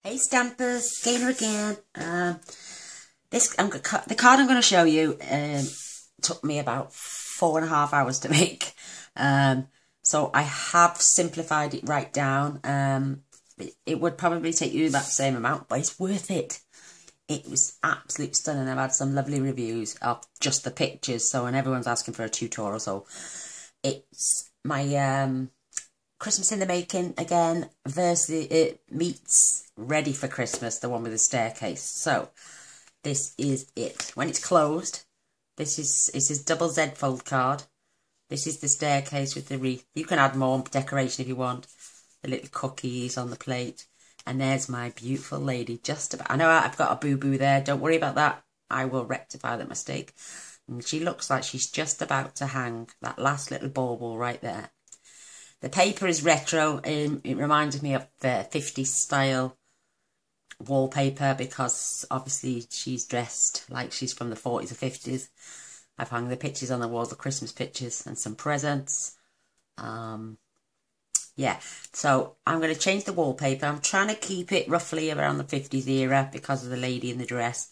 Hey Stampers, Gainer again. The card I'm going to show you took me about 4.5 hours to make. So I have simplified it right down. It would probably take you about the same amount, but it's worth it. It was absolutely stunning. I've had some lovely reviews of just the pictures. So when everyone's asking for a tutorial, so it's my Christmas in the Making again versus it meets Ready for Christmas, the one with the staircase. So this is it. When it's closed, this is double Z fold card. This is the staircase with the wreath. You can add more decoration if you want. The little cookies on the plate. And there's my beautiful lady just about. I know I've got a boo-boo there. Don't worry about that. I will rectify that mistake. And she looks like she's just about to hang that last little bauble right there. The paper is retro. It reminds me of the 50s style wallpaper because obviously she's dressed like she's from the 40s or 50s. I've hung the pictures on the wall, the Christmas pictures and some presents. Yeah, so I'm going to change the wallpaper. I'm trying to keep it roughly around the 50s era because of the lady in the dress.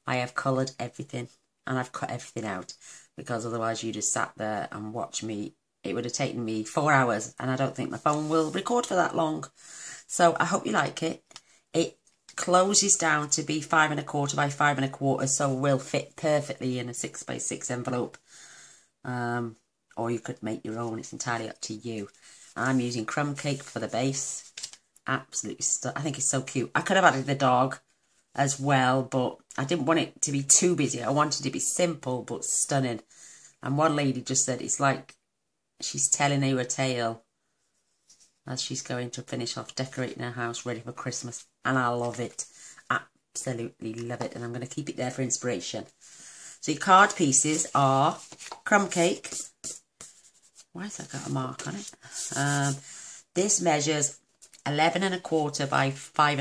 I have coloured everything and I've cut everything out because otherwise you just sat there and watched me. It would have taken me 4 hours and I don't think my phone will record for that long. So I hope you like it. It closes down to be 5 1/4 by 5 1/4, so will fit perfectly in a 6 by 6 envelope. Or you could make your own. It's entirely up to you. I'm using crumb cake for the base. Absolutely I think it's so cute. I could have added the dog as well, but I didn't want it to be too busy. I wanted it to be simple but stunning. And one lady just said it's like she's telling you a tale as she's going to finish off decorating her house ready for Christmas. And I love it. Absolutely love it. And I'm going to keep it there for inspiration. So your card pieces are crumb cake. Why has that got a mark on it? This measures 11 1/4 by 5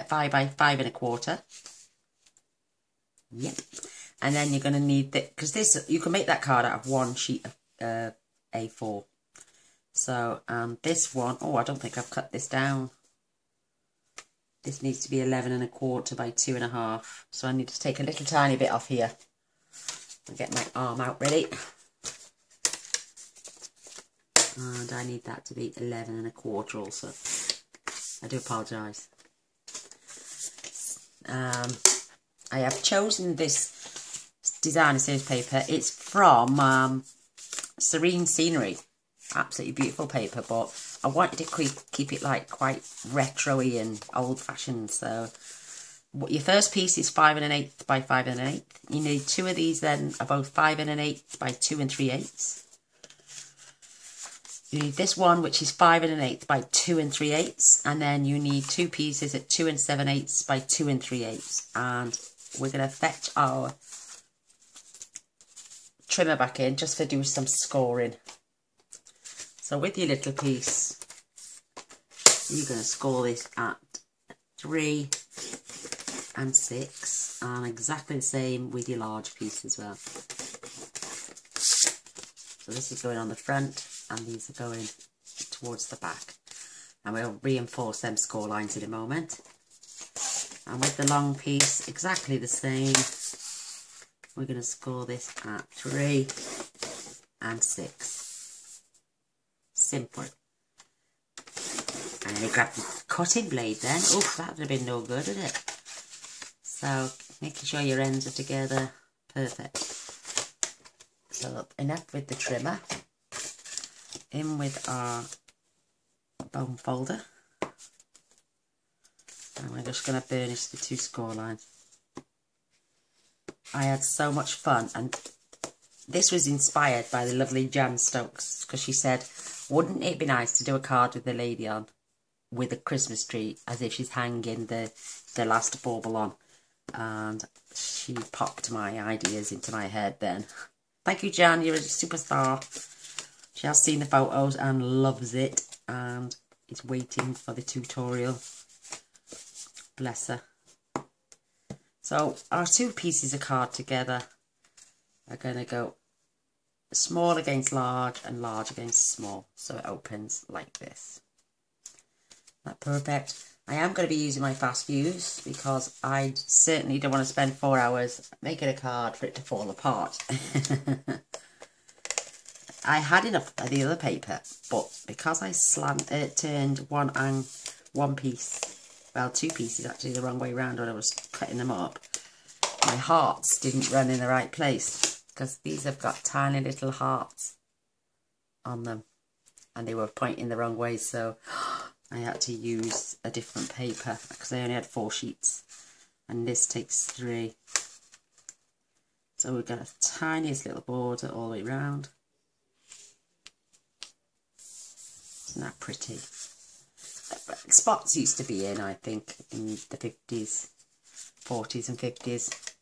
by 5 1/4. Yep. And then you're going to need that, because this, you can make that card out of one sheet of A4. So this one, oh, I don't think I've cut this down. This needs to be 11 1/4 by 2 1/2. So I need to take a little tiny bit off here. I'll get my arm out ready. And I need that to be 11 1/4 also. I do apologise. I have chosen this designer series paper. It's from Serene Scenery. Absolutely beautiful paper, but I wanted to keep it like quite retro-y and old-fashioned. So your first piece is 5 1/8 by 5 1/8. You need two of these then are both 5 1/8 by 2 3/8. You need this one, which is 5 1/8 by 2 3/8, and then you need two pieces at 2 7/8 by 2 3/8. And we're going to fetch our trimmer back in just for doing some scoring. So with your little piece, you're going to score this at 3 and 6, and exactly the same with your large piece as well. So this is going on the front, and these are going towards the back. And we'll reinforce them score lines in a moment. And with the long piece, exactly the same. We're going to score this at 3 and 6. Simple. And then you grab the cutting blade then. Oof, that would have been no good, would it? So, making sure your ends are together. Perfect. So, enough with the trimmer. In with our bone folder. And we're just going to burnish the two score lines. I had so much fun, and this was inspired by the lovely Jan Stokes, because she said, wouldn't it be nice to do a card with the lady on with a Christmas tree as if she's hanging the last bauble on? And she popped my ideas into my head then. Thank you, Jan, you're a superstar. She has seen the photos and loves it and is waiting for the tutorial. Bless her. So our two pieces of card together are going to go small against large and large against small. So it opens like this. That perfect. I am going to be using my fast fuse because I certainly don't want to spend 4 hours making a card for it to fall apart. I had enough of the other paper, but because I turned one piece, well, 2 pieces actually, the wrong way around when I was cutting them up, my hearts didn't run in the right place because these have got tiny little hearts on them and they were pointing the wrong way, so I had to use a different paper because I only had 4 sheets and this takes 3. So we've got a tiniest little border all the way around. Isn't that pretty? Spots used to be in, I think, in the 50s, 40s and 50s.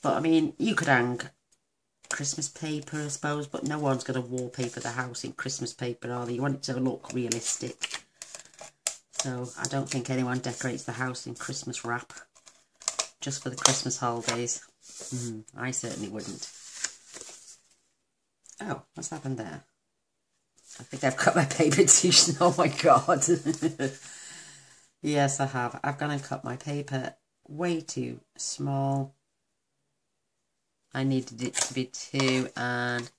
But I mean, you could hang Christmas paper, I suppose, but no one's going to wallpaper the house in Christmas paper, are they? You want it to look realistic. So I don't think anyone decorates the house in Christmas wrap just for the Christmas holidays. I certainly wouldn't. Oh, what's happened there? I think I've cut my paper too small. Oh my god. Yes, I have. I've gone and cut my paper way too small. I needed it to be 2, and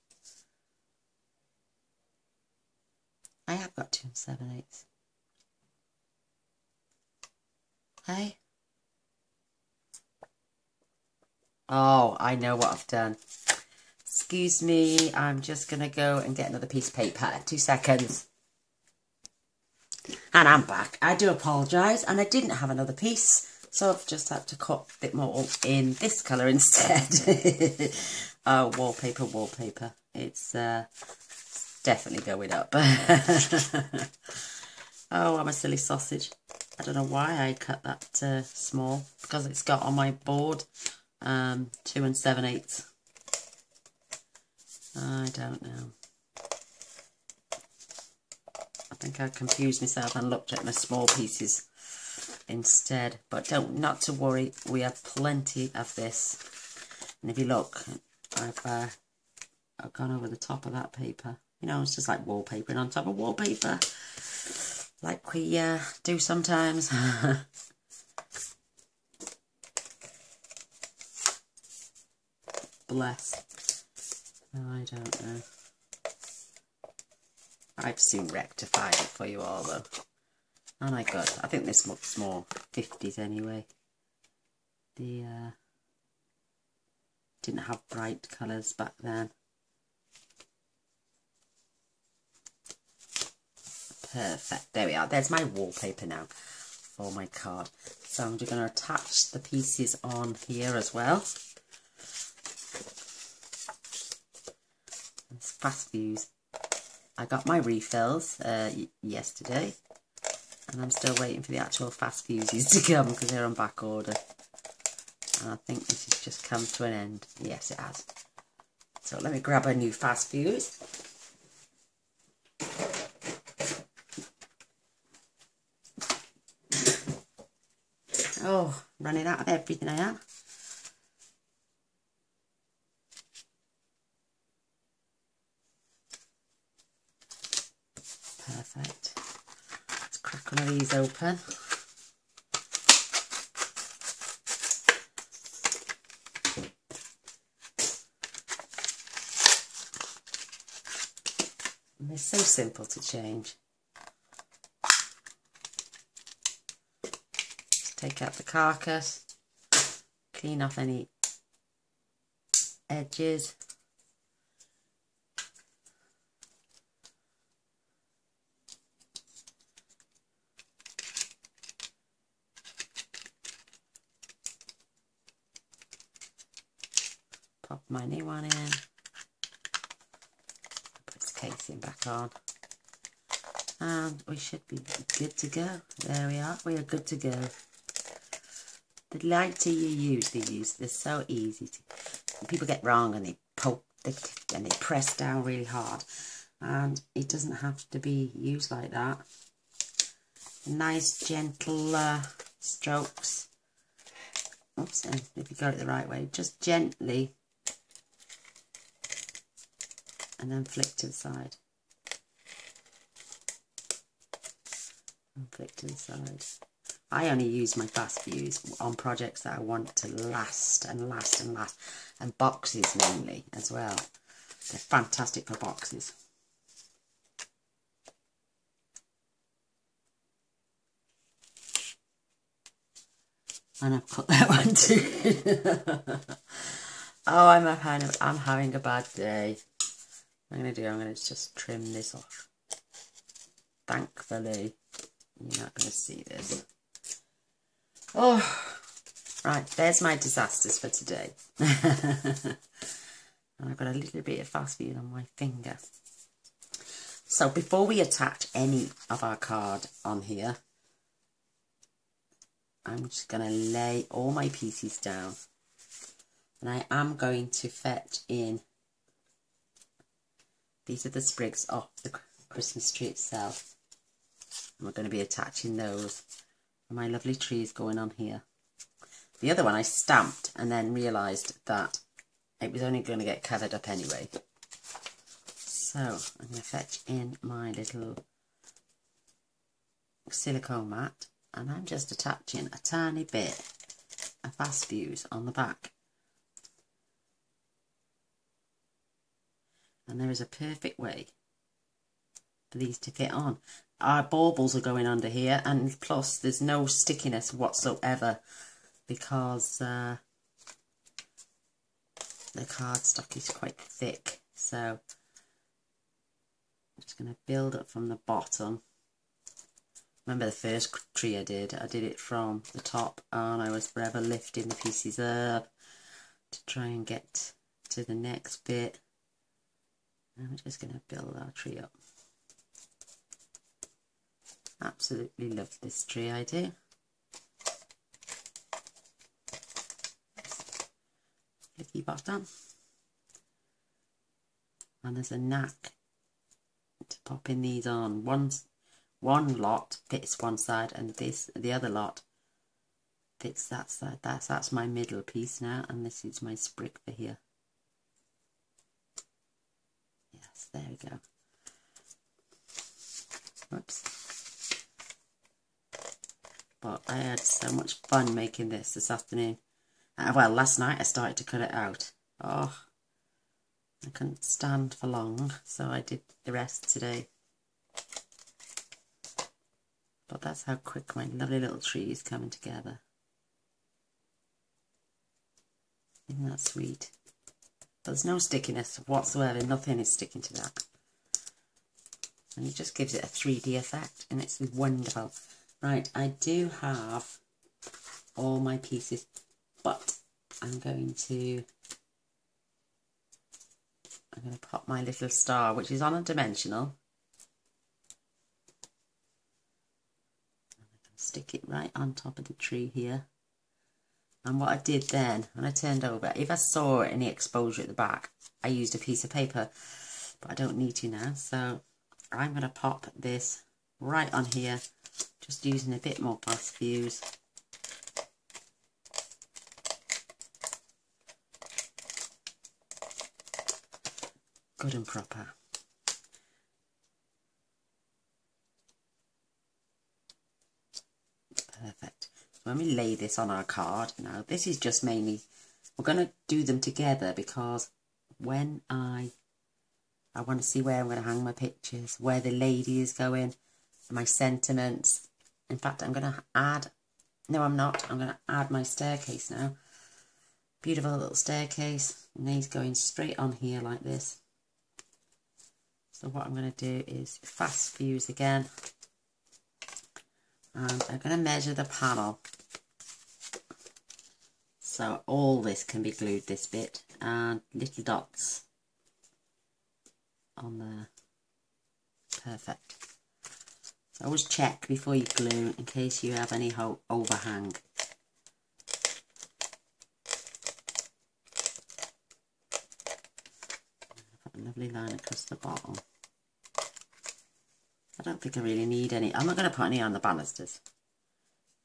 I have got 2 7/8. Hey? Oh, I know what I've done. Excuse me, I'm just going to go and get another piece of paper. 2 seconds. And I'm back. I do apologise, and I didn't have another piece, so I've just had to cut a bit more in this colour instead. Oh, wallpaper. It's definitely going up. Oh, I'm a silly sausage. I don't know why I cut that small, because it's got on my board 2 7/8. I don't know. I think I confused myself and looked at my small pieces instead. But not to worry, we have plenty of this. And if you look, I've gone over the top of that paper. You know, it's just like wallpapering on top of wallpaper, like we do sometimes. Bless. I don't know. I've soon rectified it for you all though. And I think this looks more 50s anyway. The didn't have bright colours back then. Perfect. There we are. There's my wallpaper now for my card. So I'm just going to attach the pieces on here as well. It's fast fuse. I got my refills yesterday, and I'm still waiting for the actual fast fuses to come because they're on back order. And I think this has just come to an end. Yes, it has. So let me grab a new fast fuse. Oh, running out of everything I am. Perfect. Let's crack one of these open. And they're so simple to change. Just take out the carcass, clean off any edges. Pop my new one in. Put its casing back on. And we should be good to go. There we are. We are good to go. The lighter you use these, they're so easy to... People get wrong and they poke and they press down really hard. And it doesn't have to be used like that. Nice, gentle strokes. Oops, and if you got it the right way, just gently. And then flick to the side. and flick to the side. I only use my fast fuse on projects that I want to last and last and last, and boxes mainly as well. They're fantastic for boxes. And I've cut that one too. Oh, I'm having a bad day. What I'm going to just trim this off. Thankfully, you're not going to see this. Oh, right, there's my disasters for today. And I've got a little bit of fast fuse on my finger. So before we attach any of our card on here, I'm just going to lay all my pieces down. And I am going to fetch in, these are the sprigs off the Christmas tree itself. And we're going to be attaching those. And my lovely tree is going on here. The other one I stamped and then realised that it was only going to get covered up anyway. So I'm going to fetch in my little silicone mat. And I'm just attaching a tiny bit of fast fuse on the back. And there is a perfect way for these to fit on. Our baubles are going under here, and plus there's no stickiness whatsoever because the cardstock is quite thick. So I'm just going to build up from the bottom. Remember the first tree I did it from the top, and I was forever lifting the pieces up to try and get to the next bit. And we're just going to build our tree up. Absolutely love this tree, I do. Flicky bottom. And there's a knack to popping these on. One lot fits one side, and the other lot fits that side. That's my middle piece now, and this is my sprig for here. Yes, there we go. Whoops. But I had so much fun making this afternoon. Well, last night I started to cut it out. Oh, I couldn't stand for long, so I did the rest today. But that's how quick my lovely little tree is coming together. Isn't that sweet? But there's no stickiness whatsoever. Nothing is sticking to that. And it just gives it a 3D effect, and it's wonderful. Right, I do have all my pieces, but I'm going to pop my little star, which is on a dimensional. Stick it right on top of the tree here. And what I did then, when I turned over, if I saw any exposure at the back, I used a piece of paper, but I don't need to now. So I'm going to pop this right on here, just using a bit more fast fuse. Good and proper. Perfect. So when we lay this on our card, now this is just mainly, we're going to do them together because when I want to see where I'm going to hang my pictures, where the lady is going, my sentiments. In fact, I'm going to add, no I'm not, I'm going to add my staircase now. Beautiful little staircase, and these going straight on here like this. So what I'm going to do is fast fuse again. And I'm going to measure the panel. So all this can be glued, this bit, and little dots on there. Perfect. So always check before you glue in case you have any overhang. Put a lovely line across the bottom. I don't think I really need any. I'm not going to put any on the banisters.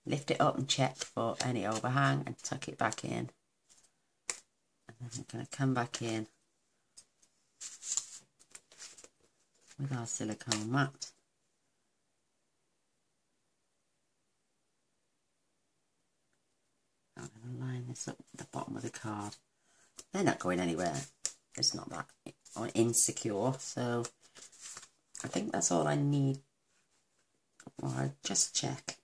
Lift it up and check for any overhang and tuck it back in. And then I'm going to come back in with our silicone mat. this up at the bottom of the card. They're not going anywhere. It's not that insecure, so I think that's all I need. Well, I'll just check.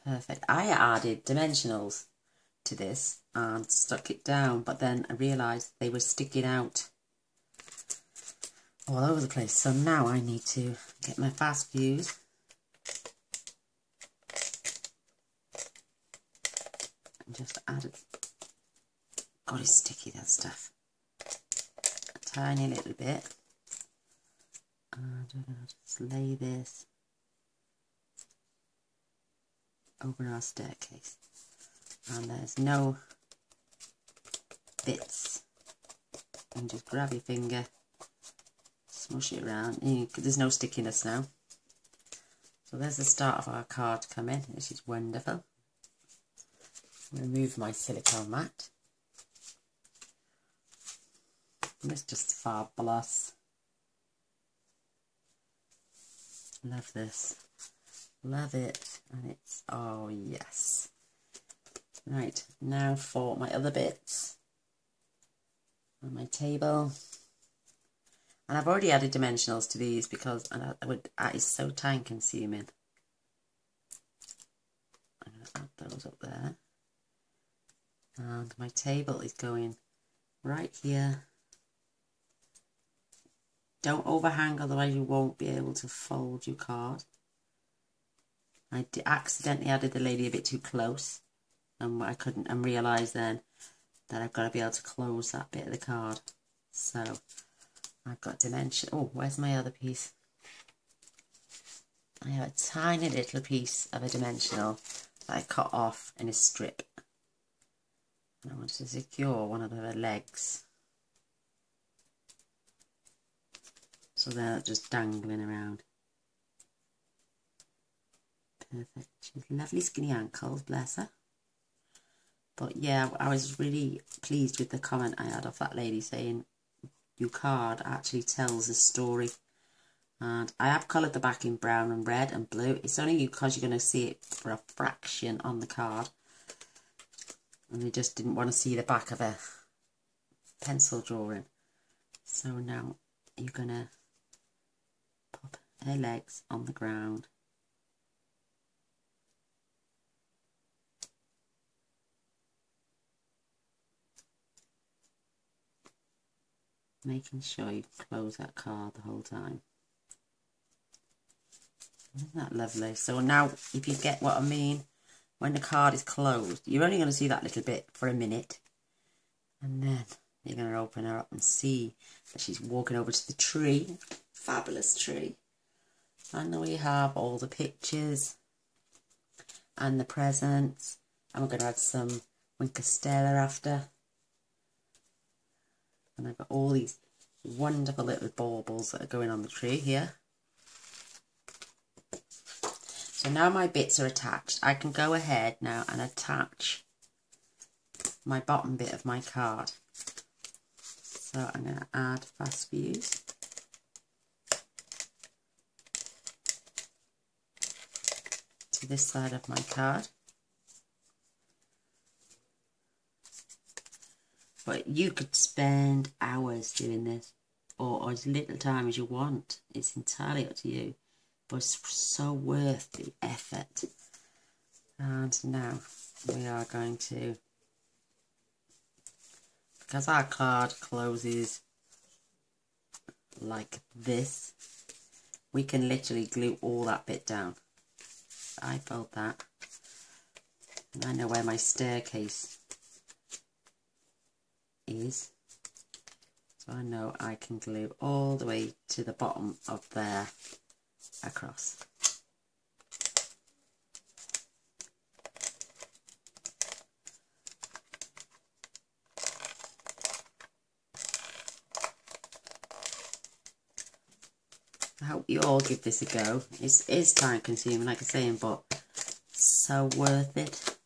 Perfect. I added dimensionals to this and stuck it down, but then I realised they were sticking out all over the place. So now I need to get my fast fuse and just add it. God, it's sticky, that stuff. A tiny little bit. And I'm going to just lay this over our staircase. And there's no bits. And just grab your finger, smush it around. There's no stickiness now. So there's the start of our card coming, which is wonderful. Remove my silicone mat. And it's just fabulous. Love this. Love it. And it's, oh yes. Right, now for my other bits on my table. And I've already added dimensionals to these because that is so time consuming. I'm going to add those up there. And my table is going right here. Don't overhang, otherwise you won't be able to fold your card. I accidentally added the lady a bit too close. And I couldn't, and realised then that I've got to be able to close that bit of the card. So I've got dimension. Oh, where's my other piece? I have a tiny little piece of a dimensional that I cut off in a strip. And I want to secure one of the legs. So they're just dangling around. Perfect. She's lovely skinny ankles, bless her. But yeah, I was really pleased with the comment I had off that lady saying your card actually tells a story. And I have coloured the back in brown and red and blue. It's only because you're going to see it for a fraction on the card. And they just didn't want to see the back of a pencil drawing. So now you're going to pop her legs on the ground. Making sure you close that card the whole time. Isn't that lovely? So now, if you get what I mean, when the card is closed, you're only going to see that little bit for a minute. And then you're going to open her up and see that she's walking over to the tree. Fabulous tree. And we have all the pictures and the presents. And we're going to add some Winker Stella after. And I've got all these wonderful little baubles that are going on the tree here. So now my bits are attached. I can go ahead now and attach my bottom bit of my card. So I'm going to add fast fuse. To this side of my card. But you could spend hours doing this, or as little time as you want. It's entirely up to you, but it's so worth the effort. And now we are going to, because our card closes like this, we can literally glue all that bit down. I felt that. And I know where my staircase is, so I know I can glue all the way to the bottom of there across. I hope you all give this a go. It is time consuming, like I'm saying, but so worth it.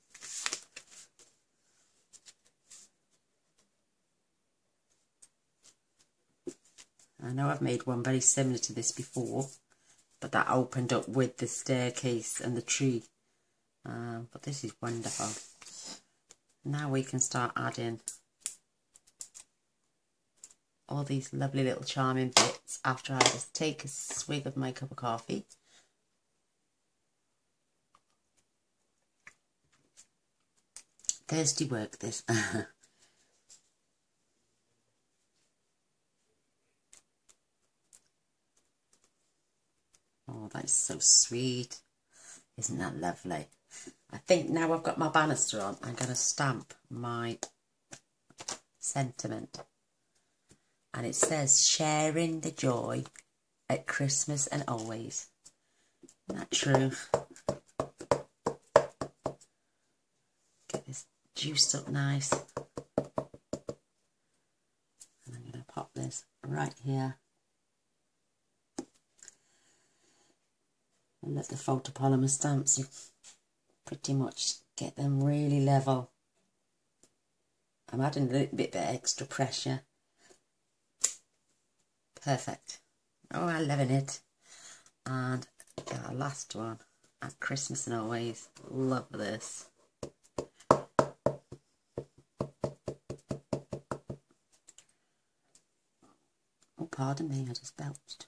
I know I've made one very similar to this before, but that opened up with the staircase and the tree But this is wonderful. Now we can start adding all these lovely little charming bits after I just take a swig of my cup of coffee. Thirsty work, this. Oh, that's so sweet. Isn't that lovely? I think now I've got my banister on, I'm going to stamp my sentiment. And it says, sharing the joy at Christmas and always. Isn't that true? Get this juiced up nice. And I'm going to pop this right here. And let the photopolymer stamps, you pretty much get them really level. I'm adding a little bit of extra pressure. Perfect. Oh, I'm loving it. And our last one at Christmas and always. Love this. Oh, pardon me, I just belched.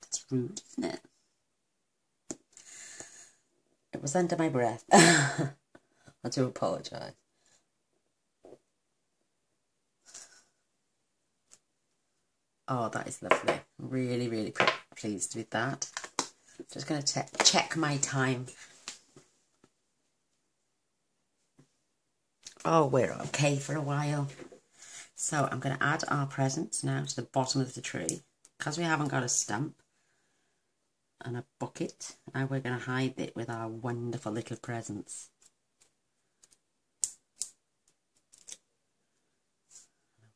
That's rude, isn't it? It was under my breath. I do apologise. Oh, that is lovely. Really, really pleased with that. Just going to check my time. Oh, we're okay for a while. So I'm going to add our presents now to the bottom of the tree. Because we haven't got a stamp and a bucket, now we're going to hide it with our wonderful little presents.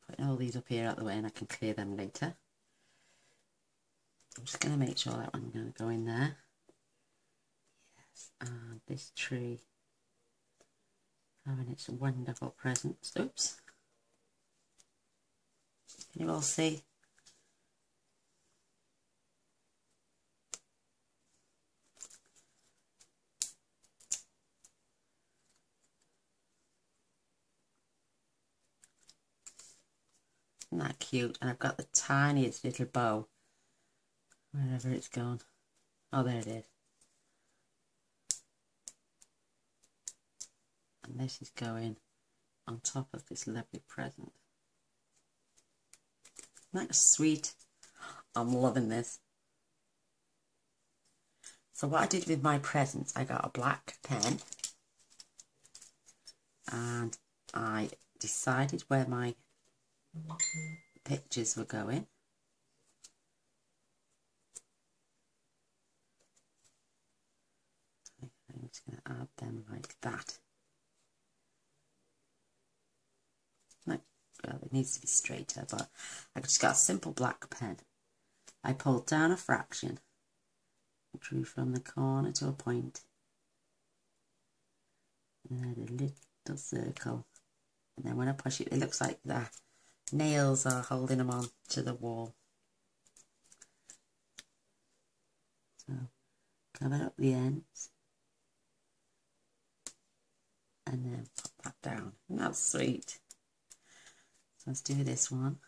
Putting all these up here out the way and I can clear them later. I'm just going to make sure that one's going to go in there. Yes, and this tree having its wonderful presents. Oops. Can you all see? Isn't that cute? And I've got the tiniest little bow. Wherever it's gone. Oh, there it is. And this is going on top of this lovely present. Isn't that sweet? I'm loving this. So what I did with my presents, I got a black pen. And I decided where my pictures were going. I'm just going to add them like that. No, well, it needs to be straighter, but I just got a simple black pen. I pulled down a fraction, drew from the corner to a point, and then a little circle. And then when I push it, it looks like the nails are holding them on to the wall. So cover up the ends. And then pop that down. And that's sweet. So let's do this one.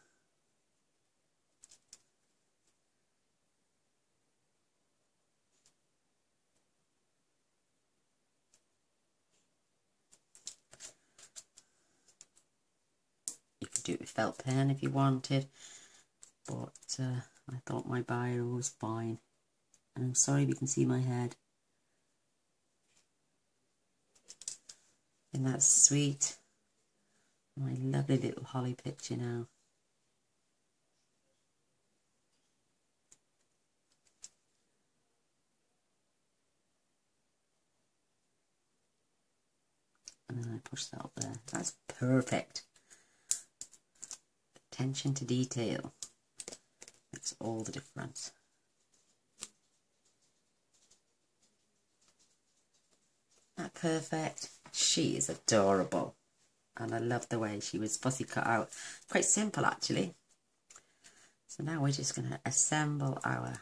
You could do it with felt pen if you wanted, but I thought my biro was fine. And I'm sorry if you can see my head. Isn't that sweet? My lovely little holly picture now. And then I push that up there. That's perfect. Attention to detail makes all the difference. Isn't that perfect? She is adorable. And I love the way she was fussy cut out. Quite simple actually. So now we're just going to assemble our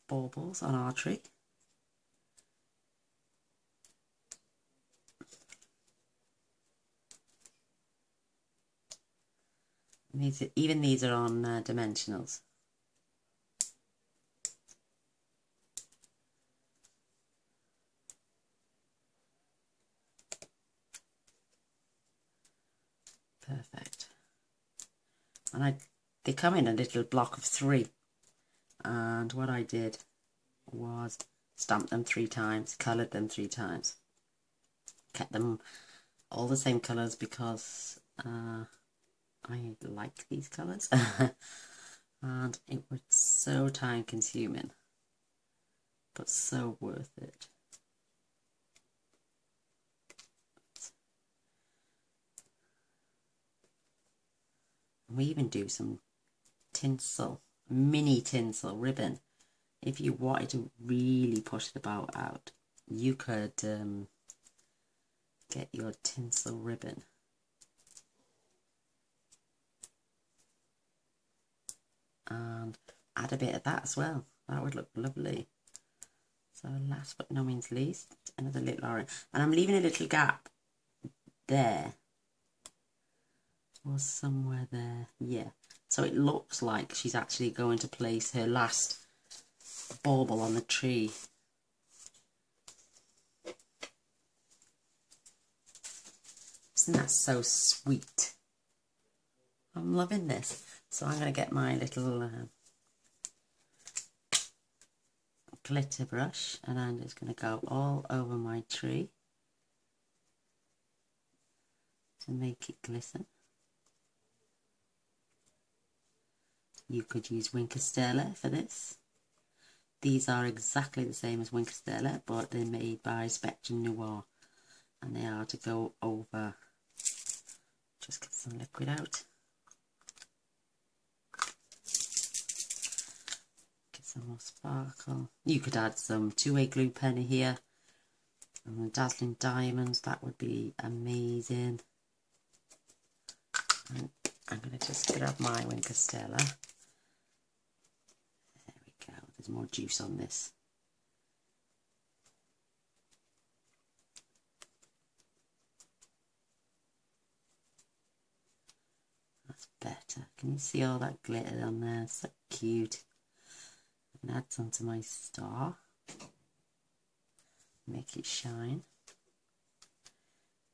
baubles on our tree. Even these are on dimensionals. Perfect. And they come in a little block of 3. And what I did was stamp them 3 times, coloured them 3 times. Kept them all the same colours because I like these colours. And it was so time consuming, but so worth it. And we even do some tinsel, mini tinsel ribbon. If you wanted to really push the bow out, you could get your tinsel ribbon. And add a bit of that as well. That would look lovely. So last but no means least, another little orange. And I'm leaving a little gap there. Or somewhere there. Yeah. So it looks like she's actually going to place her last bauble on the tree. Isn't that so sweet? I'm loving this. So I'm going to get my little glitter brush and I'm just going to go all over my tree to make it glisten. You could use Winkestella for this. These are exactly the same as Winkestella, but they're made by Spectrum Noir, and they are to go over. Just get some liquid out. Get some more sparkle. You could add some 2-way glue pen here, and the dazzling diamonds. That would be amazing. And I'm going to just grab my Winkestella. There's more juice on this. That's better. Can you see all that glitter on there? So cute. And add some to my star. Make it shine.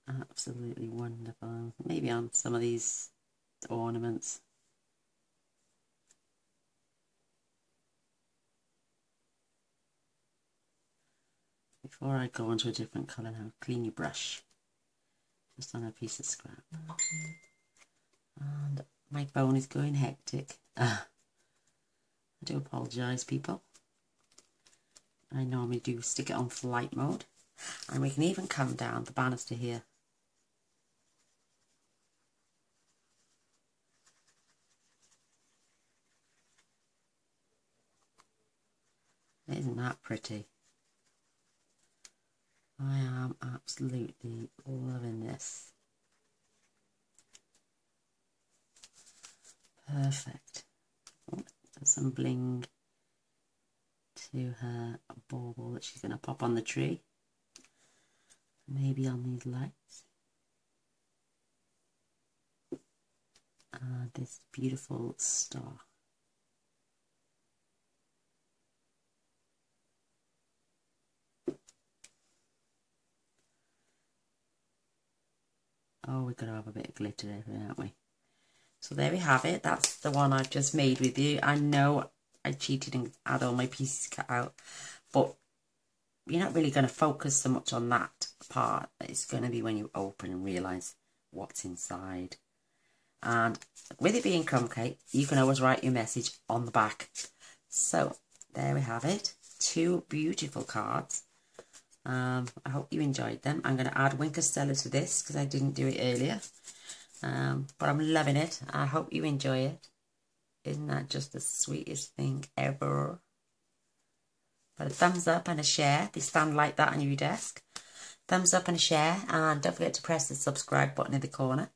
Absolutely wonderful. Maybe on some of these ornaments. Before I go on to a different colour now, clean your brush. Just on a piece of scrap. And my phone is going hectic. I do apologise, people. I normally do stick it on flight mode. And we can even come down the banister here. Isn't that pretty? I am absolutely loving this. Perfect. Oh, there's some bling to her bauble that she's going to pop on the tree. Maybe on these lights. And this beautiful star. Oh, we've got to have a bit of glitter there, haven't we? So there we have it. That's the one I've just made with you. I know I cheated and had all my pieces cut out, but you're not really going to focus so much on that part. It's going to be when you open and realise what's inside. And with it being crumb cake, you can always write your message on the back. So there we have it. 2 beautiful cards. I hope you enjoyed them. I'm going to add Winkestella to this because I didn't do it earlier. But I'm loving it. I hope you enjoy it. Isn't that just the sweetest thing ever? But a thumbs up and a share. They stand like that on your desk. Thumbs up and a share. And don't forget to press the subscribe button in the corner.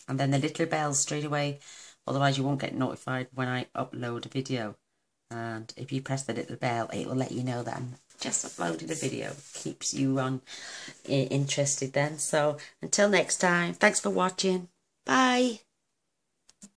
And then the little bell straight away. Otherwise you won't get notified when I upload a video. And if you press the little bell, it will let you know that I'm just uploaded a video. Keeps you on interested then. So until next time, thanks for watching. Bye.